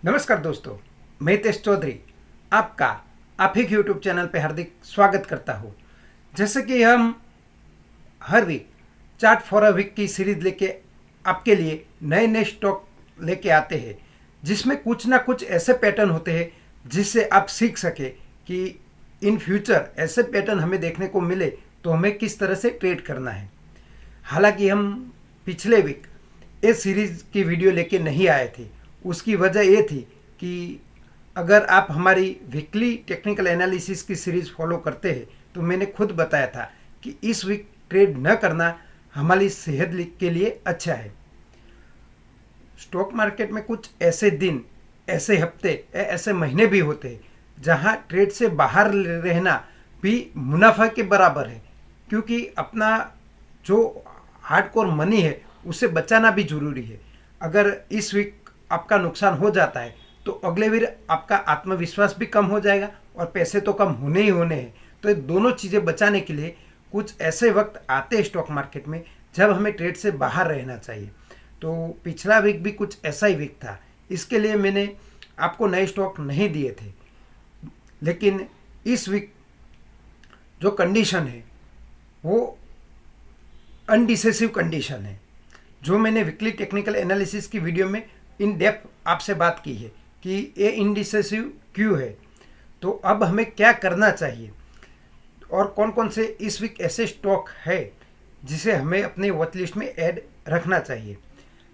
नमस्कार दोस्तों, मैं हितेश चौधरी आपका आप ही यूट्यूब चैनल पे हार्दिक स्वागत करता हूँ। जैसे कि हम हर week chart for a week की सीरीज लेके आपके लिए नए नए स्टॉक लेके आते हैं, जिसमें कुछ ना कुछ ऐसे पैटर्न होते हैं जिससे आप सीख सके कि इन फ्यूचर ऐसे पैटर्न हमें देखने को मिले तो हमें किस तरह से ट्रेड करना है। हालांकि हम पिछले वीक इस सीरीज की वीडियो लेके नहीं आए थे। उसकी वजह ये थी कि अगर आप हमारी वीकली टेक्निकल एनालिसिस की सीरीज फॉलो करते हैं तो मैंने खुद बताया था कि इस वीक ट्रेड न करना हमारी सेहत के लिए अच्छा है। स्टॉक मार्केट में कुछ ऐसे दिन, ऐसे हफ्ते, ऐसे महीने भी होते हैं जहां ट्रेड से बाहर रहना भी मुनाफा के बराबर है, क्योंकि अपना जो हार्डकोर मनी है उसे बचाना भी जरूरी है। अगर इस वीक आपका नुकसान हो जाता है तो अगले वीक आपका आत्मविश्वास भी कम हो जाएगा और पैसे तो कम होने ही होने हैं। तो ये दोनों चीज़ें बचाने के लिए कुछ ऐसे वक्त आते हैं स्टॉक मार्केट में जब हमें ट्रेड से बाहर रहना चाहिए। तो पिछला वीक भी कुछ ऐसा ही वीक था। इसके लिए मैंने आपको नए स्टॉक नहीं दिए थे, लेकिन इस वीक जो कंडीशन है वो अनडिसेसिव कंडीशन है, जो मैंने वीकली टेक्निकल एनालिसिस की वीडियो में इन डेप्थ आपसे बात की है कि ये इनडिसेसिव क्यों है। तो अब हमें क्या करना चाहिए और कौन कौन से इस वीक ऐसे स्टॉक है जिसे हमें अपने वॉच लिस्ट में ऐड रखना चाहिए।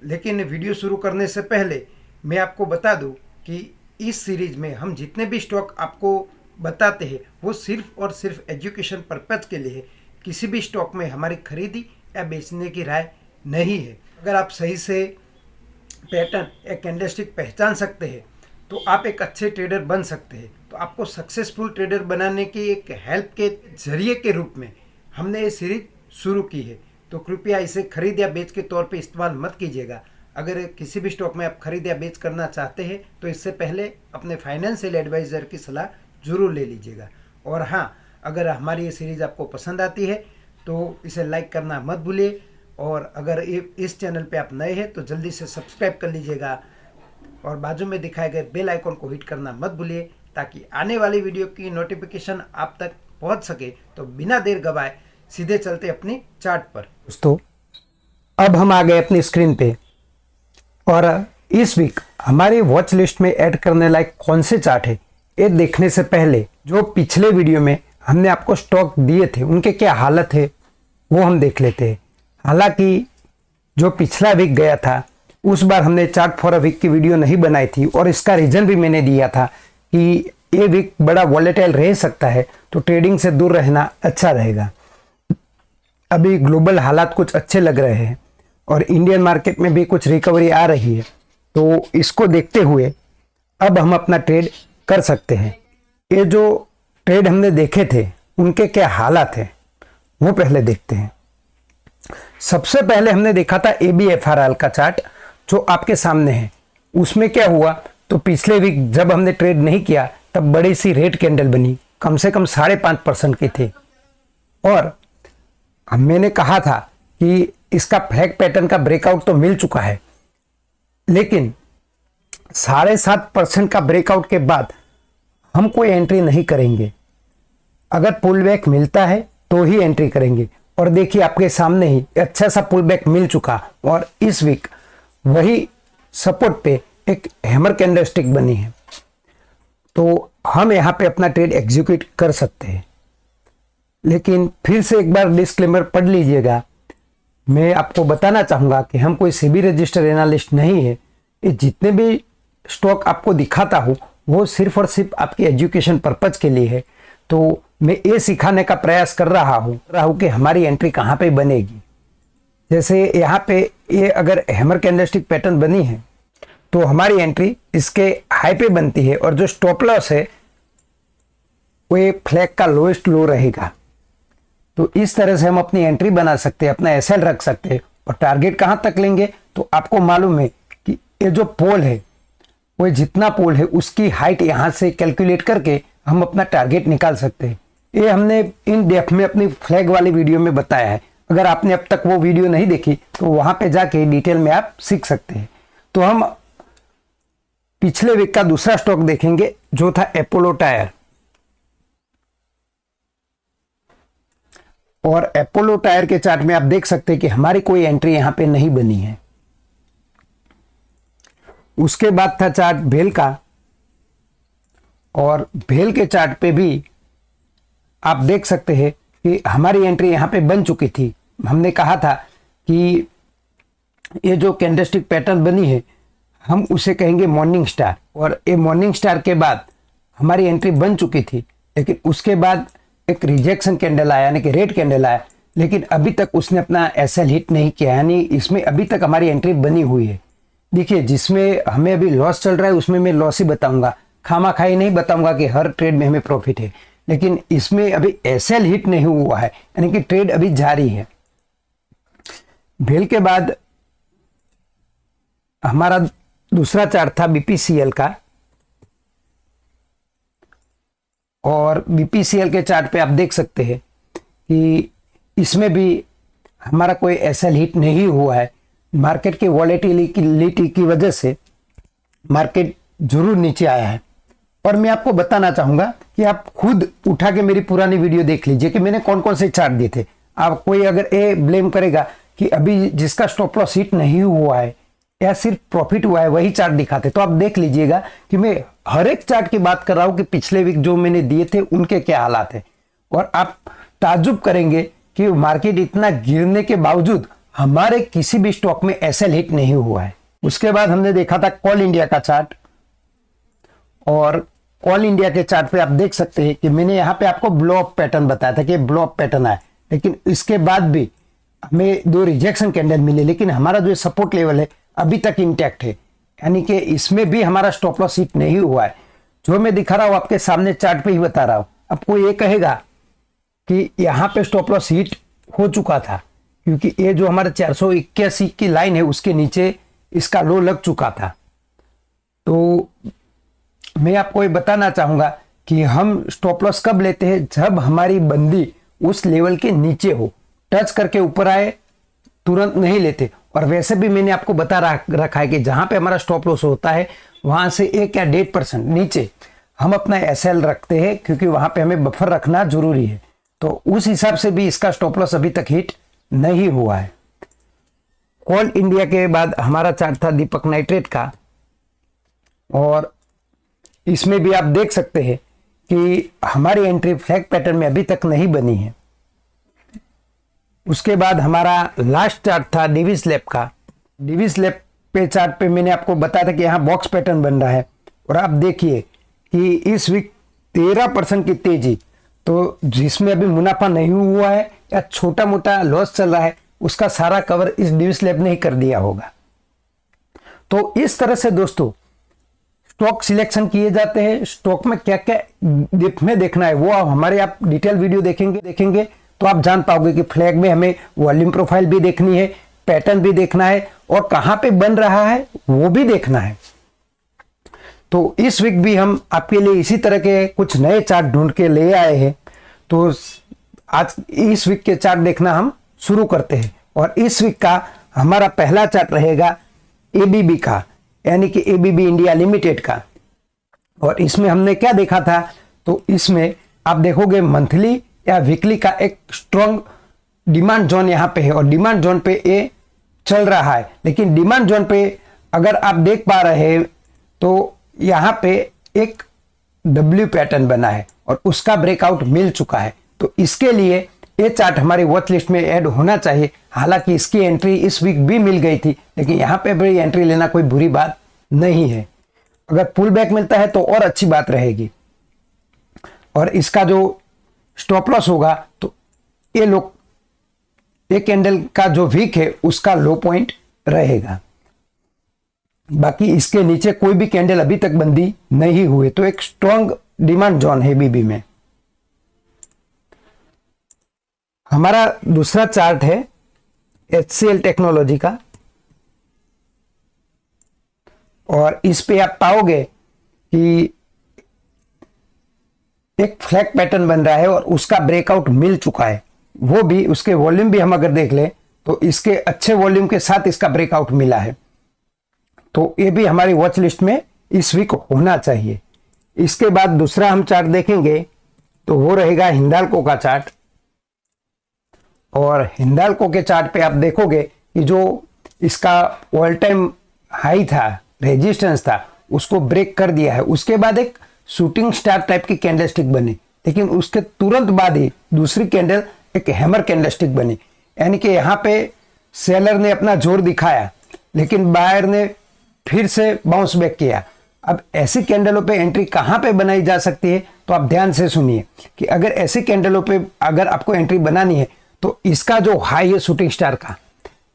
लेकिन वीडियो शुरू करने से पहले मैं आपको बता दूं कि इस सीरीज में हम जितने भी स्टॉक आपको बताते हैं वो सिर्फ और सिर्फ एजुकेशन पर्पज़ के लिए है। किसी भी स्टॉक में हमारी खरीदी या बेचने की राय नहीं है। अगर आप सही से पैटर्न या कैंडलस्टिक पहचान सकते हैं तो आप एक अच्छे ट्रेडर बन सकते हैं। तो आपको सक्सेसफुल ट्रेडर बनाने की एक हेल्प के जरिए के रूप में हमने ये सीरीज शुरू की है। तो कृपया इसे खरीद या बेच के तौर पे इस्तेमाल मत कीजिएगा। अगर किसी भी स्टॉक में आप खरीद या बेच करना चाहते हैं तो इससे पहले अपने फाइनेंशियल एडवाइज़र की सलाह जरूर ले लीजिएगा। और हाँ, अगर हमारी ये सीरीज़ आपको पसंद आती है तो इसे लाइक करना मत भूलिए, और अगर इस चैनल पे आप नए हैं तो जल्दी से सब्सक्राइब कर लीजिएगा और बाजू में दिखाए गए बेल आइकन को हिट करना मत भूलिए, ताकि आने वाली वीडियो की नोटिफिकेशन आप तक पहुंच सके। तो बिना देर गवाए सीधे चलते अपनी चार्ट पर। दोस्तों, अब हम आ गए अपनी स्क्रीन पे और इस वीक हमारी वॉच लिस्ट में ऐड करने लायक कौन से चार्ट है ये देखने से पहले जो पिछले वीडियो में हमने आपको स्टॉक दिए थे उनके क्या हालत है वो हम देख लेते हैं। हालांकि जो पिछला वीक गया था उस बार हमने चार्ट फॉर अ वीक की वीडियो नहीं बनाई थी, और इसका रीज़न भी मैंने दिया था कि ये वीक बड़ा वॉलेटाइल रह सकता है, तो ट्रेडिंग से दूर रहना अच्छा रहेगा। अभी ग्लोबल हालात कुछ अच्छे लग रहे हैं और इंडियन मार्केट में भी कुछ रिकवरी आ रही है, तो इसको देखते हुए अब हम अपना ट्रेड कर सकते हैं। ये जो ट्रेड हमने देखे थे उनके क्या हालात हैं वो पहले देखते हैं। सबसे पहले हमने देखा था ABFRL का चार्ट जो आपके सामने है। उसमें क्या हुआ, तो पिछले वीक जब हमने ट्रेड नहीं किया तब बड़ी सी रेड कैंडल बनी, कम से कम 5.5% की थी, और मैंने कहा था कि इसका फ्लैग पैटर्न का ब्रेकआउट तो मिल चुका है, लेकिन 7.5% का ब्रेकआउट के बाद हम कोई एंट्री नहीं करेंगे। अगर पुल बैक मिलता है तो ही एंट्री करेंगे। और देखिए आपके सामने ही अच्छा सा पुल बैक मिल चुका, और इस वीक वही सपोर्ट पे एक हैमर कैंडलस्टिक बनी है, तो हम यहाँ पे अपना ट्रेड एग्जीक्यूट कर सकते हैं। लेकिन फिर से एक बार डिस्क्लेमर पढ़ लीजिएगा। मैं आपको बताना चाहूँगा कि हम कोई सेबी रजिस्टर्ड एनालिस्ट नहीं है। ये जितने भी स्टॉक आपको दिखाता हूँ वो सिर्फ और सिर्फ आपकी एजुकेशन पर्पज़ के लिए है। तो मैं ये सिखाने का प्रयास कर रहा हूँ कि हमारी एंट्री कहाँ पे बनेगी। जैसे यहाँ पे ये अगर हैमर कैंडलस्टिक पैटर्न बनी है तो हमारी एंट्री इसके हाई पे बनती है, और जो स्टॉप लॉस है वो ये फ्लैग का लोएस्ट लो रहेगा। तो इस तरह से हम अपनी एंट्री बना सकते हैं, अपना SL रख सकते हैं। और टारगेट कहाँ तक लेंगे, तो आपको मालूम है कि ये जो पोल है वो जितना पोल है उसकी हाइट यहाँ से कैलकुलेट करके हम अपना टारगेट निकाल सकते हैं। ये हमने इन डेप्थ में अपनी फ्लैग वाली वीडियो में बताया है। अगर आपने अब तक वो वीडियो नहीं देखी तो वहाँ पे जाके डिटेल में आप सीख सकते हैं। तो हम पिछले वीक का दूसरा स्टॉक देखेंगे जो था अपोलो टायर। और अपोलो टायर के चार्ट में आप देख सकते हैं कि हमारी कोई एंट्री यहां पे नहीं बनी है। उसके बाद था चार्ट भेल का, और भेल के चार्ट पे भी आप देख सकते हैं कि हमारी एंट्री यहां पे बन चुकी थी। हमने कहा था कि ये जो कैंडलस्टिक पैटर्न बनी है हम उसे कहेंगे मॉर्निंग स्टार, और ये मॉर्निंग स्टार के बाद हमारी एंट्री बन चुकी थी, लेकिन उसके बाद एक रिजेक्शन कैंडल आया, यानी कि रेड कैंडल आया, लेकिन अभी तक उसने अपना एसएल हिट नहीं किया, यानी इसमें अभी तक हमारी एंट्री बनी हुई है। देखिए, जिसमें हमें अभी लॉस चल रहा है उसमें मैं लॉस ही बताऊंगा, खामा खाई नहीं बताऊंगा कि हर ट्रेड में हमें प्रॉफिट है, लेकिन इसमें अभी एसएल हिट नहीं हुआ है, यानी कि ट्रेड अभी जारी है। भेल के बाद हमारा दूसरा चार्ट था बीपीसीएल का, और बीपीसीएल के चार्ट पे आप देख सकते हैं कि इसमें भी हमारा कोई एसएल हिट नहीं हुआ है। मार्केट के वॉलेटिलिटी की वजह से मार्केट जरूर नीचे आया है, और मैं आपको बताना चाहूंगा कि आप खुद उठा के मेरी पुरानी वीडियो देख लीजिए कि मैंने कौन कौन से चार्ट दिए थे। आप कोई अगर ये ब्लेम करेगा कि अभी जिसका स्टॉप लॉस हिट नहीं हुआ है या सिर्फ प्रॉफिट हुआ है वही चार्ट दिखाते, तो आप देख लीजिएगा कि मैं हर एक चार्ट की बात कर रहा हूं कि पिछले वीक जो मैंने दिए थे उनके क्या हालात है। और आप ताज्जुब करेंगे कि मार्केट इतना गिरने के बावजूद हमारे किसी भी स्टॉक में एसएल हिट नहीं हुआ है। उसके बाद हमने देखा था कॉल इंडिया का चार्ट, और कॉल इंडिया के चार्ट पे आप देख सकते हैं कि मैंने यहाँ पे आपको ब्लो अप पैटर्न बताया था कि ब्लो अप पैटर्न आया, लेकिन इसके बाद भी हमें 2 रिजेक्शन कैंडल मिले, लेकिन हमारा जो सपोर्ट लेवल है अभी तक इंटैक्ट है, यानी कि इसमें भी हमारा स्टॉप लॉस हिट नहीं हुआ है। जो मैं दिखा रहा हूं आपके सामने चार्ट पे ही बता रहा हूं। अब कोई ये कहेगा कि यहां पे स्टॉप लॉस हिट हो चुका था, क्योंकि ये जो हमारे 481 की लाइन है उसके नीचे इसका लो लग चुका था। तो मैं आपको ये बताना चाहूंगा कि हम स्टॉप लॉस कब लेते हैं, जब हमारी बंदी उस लेवल के नीचे हो, टच करके ऊपर आए तुरंत नहीं लेते। और वैसे भी मैंने आपको बता रखा है कि जहां पे हमारा स्टॉप लॉस होता है वहां से 1 या 1.5% नीचे हम अपना एसएल रखते हैं, क्योंकि वहां पे हमें बफर रखना जरूरी है। तो उस हिसाब से भी इसका स्टॉप लॉस अभी तक हिट नहीं हुआ है। कॉल इंडिया के बाद हमारा चार्ट था दीपक नाइट्रेट का, और इसमें भी आप देख सकते हैं कि हमारी एंट्री फ्लैग पैटर्न में अभी तक नहीं बनी है। उसके बाद हमारा लास्ट चार्ट था डिविस लैब का। डिविस लैब पे चार्ट पे मैंने आपको बताया था कि यहाँ बॉक्स पैटर्न बन रहा है, और आप देखिए कि इस वीक 13% की तेजी, तो जिसमें अभी मुनाफा नहीं हुआ है या छोटा मोटा लॉस चल रहा है उसका सारा कवर इस डिविस लैब ने ही कर दिया होगा। तो इस तरह से दोस्तों स्टॉक सिलेक्शन किए जाते हैं। स्टॉक में क्या क्या डिप में देखना है वो हमारे आप डिटेल वीडियो देखेंगे तो आप जान पाओगे कि फ्लैग में हमें वॉल्यूम प्रोफाइल भी देखनी है, पैटर्न भी देखना है, और कहां पे बन रहा है वो भी देखना है। तो इस वीक भी हम आपके लिए इसी तरह के कुछ नए चार्ट ढूंढ के ले आए हैं। तो आज इस वीक के चार्ट देखना हम शुरू करते हैं, और इस वीक का हमारा पहला चार्ट रहेगा एबीबी का, यानी कि एबीबी इंडिया लिमिटेड का। और इसमें हमने क्या देखा था, तो इसमें आप देखोगे मंथली या वीकली का एक स्ट्रॉन्ग डिमांड जोन यहां पे है, और डिमांड जोन पे ये चल रहा है। लेकिन डिमांड जोन पे अगर आप देख पा रहे हैं तो यहां पे एक डब्ल्यू पैटर्न बना है और उसका ब्रेकआउट मिल चुका है। तो इसके लिए ये चार्ट हमारी वॉच लिस्ट में ऐड होना चाहिए। हालांकि इसकी एंट्री इस वीक भी मिल गई थी, लेकिन यहां पे भी एंट्री लेना कोई बुरी बात नहीं है। अगर पुल बैक मिलता है तो और अच्छी बात रहेगी, और इसका जो स्टॉप लॉस होगा तो ये कैंडल का जो वीक है उसका लो पॉइंट रहेगा। बाकी इसके नीचे कोई भी कैंडल अभी तक बंदी नहीं हुई, तो एक स्ट्रॉन्ग डिमांड जोन है बीबी में। हमारा दूसरा चार्ट है HCL टेक्नोलॉजी का, और इस पे आप पाओगे कि एक फ्लैग पैटर्न बन रहा है और उसका ब्रेकआउट मिल चुका है। वो भी उसके वॉल्यूम भी हम अगर देख लें तो इसके अच्छे वॉल्यूम के साथ इसका ब्रेकआउट मिला है। तो ये भी हमारी वॉच लिस्ट में इस वीक होना चाहिए। इसके बाद दूसरा हम चार्ट देखेंगे तो वो रहेगा हिंडाल्को का चार्ट। और हिंडाल्को के चार्ट पे आप देखोगे कि जो इसका ऑल टाइम हाई था, रेजिस्टेंस था, उसको ब्रेक कर दिया है। उसके बाद एक शूटिंग स्टार टाइप की कैंडलस्टिक बनी, लेकिन उसके तुरंत बाद ही दूसरी कैंडल एक हैमर कैंडलस्टिक बनी। यानी कि यहाँ पे सेलर ने अपना जोर दिखाया, लेकिन बायर ने फिर से बाउंस बैक किया। अब ऐसी कैंडलों पे एंट्री कहाँ पे बनाई जा सकती है, तो आप ध्यान से सुनिए कि अगर ऐसी कैंडलों पे अगर आपको एंट्री बनानी है तो इसका जो हाई है शूटिंग स्टार का,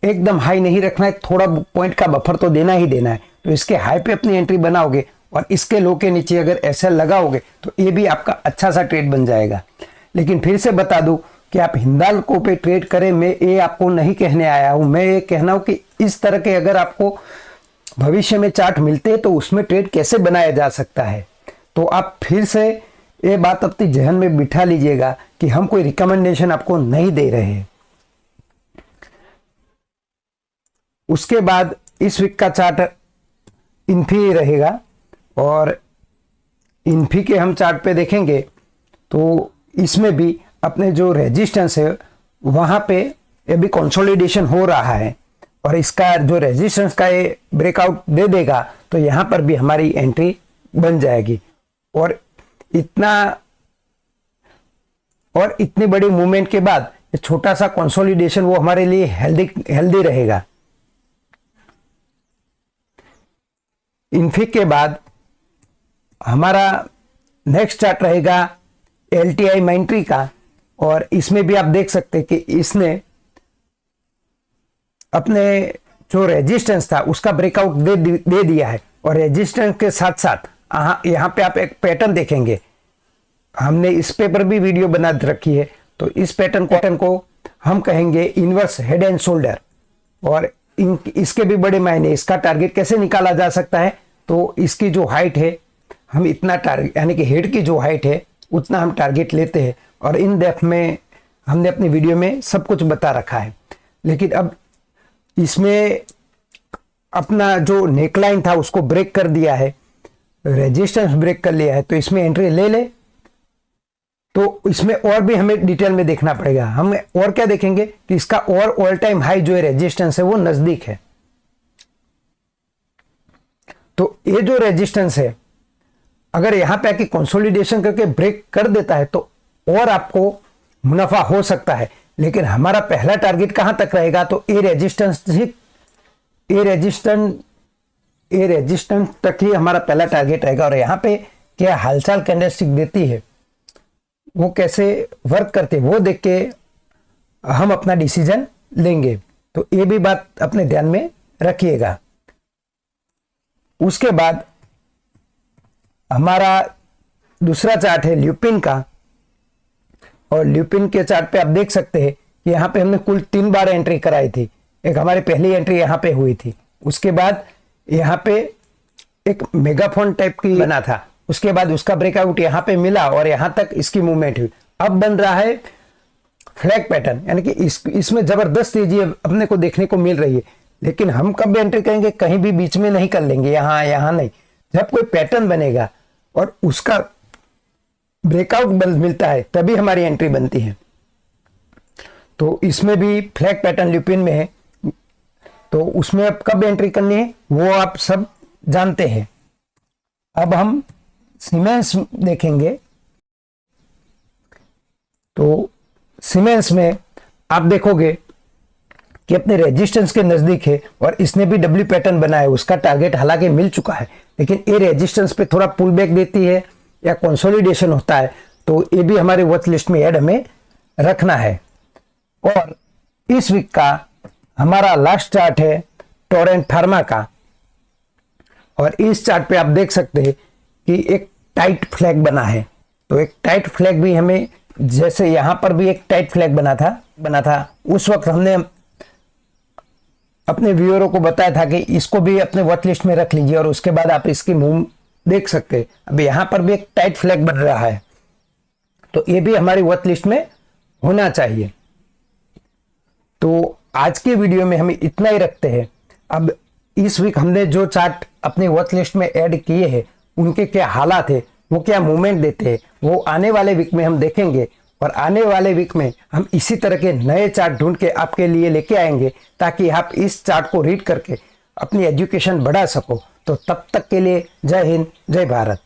एकदम हाई नहीं रखना है, थोड़ा पॉइंट का बफर तो देना ही देना है। तो इसके हाई पे अपनी एंट्री बनाओगे और इसके लो के नीचे अगर ऐसा लगाओगे तो ये भी आपका अच्छा सा ट्रेड बन जाएगा। लेकिन फिर से बता दूं कि आप हिंडाल्को पे ट्रेड करें, मैं ये आपको नहीं कहने आया हूं। मैं ये कहना हूं कि इस तरह के अगर आपको भविष्य में चार्ट मिलते हैं तो उसमें ट्रेड कैसे बनाया जा सकता है। तो आप फिर से ये बात अपनी जहन में बिठा लीजिएगा कि हम कोई रिकमेंडेशन आपको नहीं दे रहे हैं। उसके बाद इस वीक का चार्ट इन्फी रहेगा और इन्फी के हम चार्ट पे देखेंगे तो इसमें भी अपने जो रेजिस्टेंस है वहां पे अभी कंसोलिडेशन हो रहा है और इसका जो रेजिस्टेंस का ये ब्रेकआउट दे देगा तो यहां पर भी हमारी एंट्री बन जाएगी। और इतनी बड़ी मूवमेंट के बाद ये छोटा सा कंसोलिडेशन वो हमारे लिए हेल्दी रहेगा। इन्फिक के बाद हमारा नेक्स्ट चार्ट रहेगा LTI माइंट्री का और इसमें भी आप देख सकते हैं कि इसने अपने जो रेजिस्टेंस था उसका ब्रेकआउट दे दिया है और रेजिस्टेंस के साथ साथ यहाँ पे आप एक पैटर्न देखेंगे। हमने इस पे पर भी वीडियो बना रखी है। तो इस पैटर्न को हम कहेंगे इनवर्स हेड एंड शोल्डर और इसके भी बड़े मायने। इसका टारगेट कैसे निकाला जा सकता है, तो इसकी जो हाइट है हम इतना टारगेट यानी कि हेड की जो हाइट है उतना हम टारगेट लेते हैं और इन डेप्थ में हमने अपनी वीडियो में सब कुछ बता रखा है। लेकिन अब इसमें अपना जो नेकलाइन था उसको ब्रेक कर दिया है, रेजिस्टेंस ब्रेक कर लिया है, तो इसमें एंट्री ले ले। तो इसमें और भी हमें डिटेल में देखना पड़ेगा। हम और क्या देखेंगे कि इसका और ऑल टाइम हाई जो है रेजिस्टेंस है वो नजदीक है। तो ये जो रेजिस्टेंस है अगर यहां पे आके कंसोलिडेशन करके ब्रेक कर देता है तो और आपको मुनाफा हो सकता है। लेकिन हमारा पहला टारगेट कहां तक रहेगा, तो ये रेजिस्टेंस तक ही हमारा पहला टारगेट रहेगा। और यहां पे क्या हालचाल कैंडलस्टिक देती है, वो कैसे वर्क करते हैं, वो देख के हम अपना डिसीजन लेंगे। तो ये भी बात अपने ध्यान में रखिएगा। उसके बाद हमारा दूसरा चार्ट है ल्यूपिन का और ल्यूपिन के चार्ट पे आप देख सकते हैं कि यहाँ पे हमने कुल 3 बार एंट्री कराई थी। एक हमारी पहली एंट्री यहाँ पे हुई थी, उसके बाद यहाँ पे एक मेगाफोन टाइप की बना था, उसके बाद उसका ब्रेकआउट यहाँ पे मिला और यहाँ तक इसकी मूवमेंट हुई। अब बन रहा है फ्लैग पैटर्न, यानी कि इसमें जबरदस्त तेजी अपने को देखने को मिल रही है। लेकिन हम कब एंट्री करेंगे, कहीं भी बीच में नहीं कर लेंगे, यहाँ नहीं। जब कोई पैटर्न बनेगा और उसका ब्रेकआउट मिलता है तभी हमारी एंट्री बनती है। तो इसमें भी फ्लैग पैटर्न ल्यूपिन में है, तो उसमें अब कब एंट्री करनी है वो आप सब जानते हैं। अब हम सीमेंस देखेंगे। तो सीमेंस में आप देखोगे कि अपने रेजिस्टेंस के नजदीक है और इसने भी डब्ल्यू पैटर्न बनाया है। उसका टारगेट हालांकि मिल चुका है, लेकिन ये रेजिस्टेंस पे थोड़ा पुल बैक देती है या कंसोलिडेशन होता है, तो ये भी हमारे वॉच लिस्ट में ऐड हमें रखना है। और इस वीक का हमारा लास्ट चार्ट है टोरेंट फार्मा का और इस चार्ट पे आप देख सकते हैं कि एक टाइट फ्लैग बना है। तो एक टाइट फ्लैग भी हमें, जैसे यहां पर भी एक टाइट फ्लैग बना था उस वक्त हमने अपने व्यूअरों को बताया था कि इसको भी अपने वॉच लिस्ट में रख लीजिए और उसके बाद आप इसकी मूव देख सकते हैं। अब यहां पर भी एक टाइट फ्लैग बन रहा है, तो ये भी हमारी वॉच लिस्ट में होना चाहिए। तो आज के वीडियो में हम इतना ही रखते हैं। अब इस वीक हमने जो चार्ट अपनी वॉच लिस्ट में ऐड किए हैं उनके क्या हालात है, वो क्या मूवमेंट देते हैं, वो आने वाले वीक में हम देखेंगे। और आने वाले वीक में हम इसी तरह के नए चार्ट ढूंढ के आपके लिए लेके आएंगे ताकि आप इस चार्ट को रीड करके अपनी एजुकेशन बढ़ा सको। तो तब तक के लिए जय हिंद, जय भारत।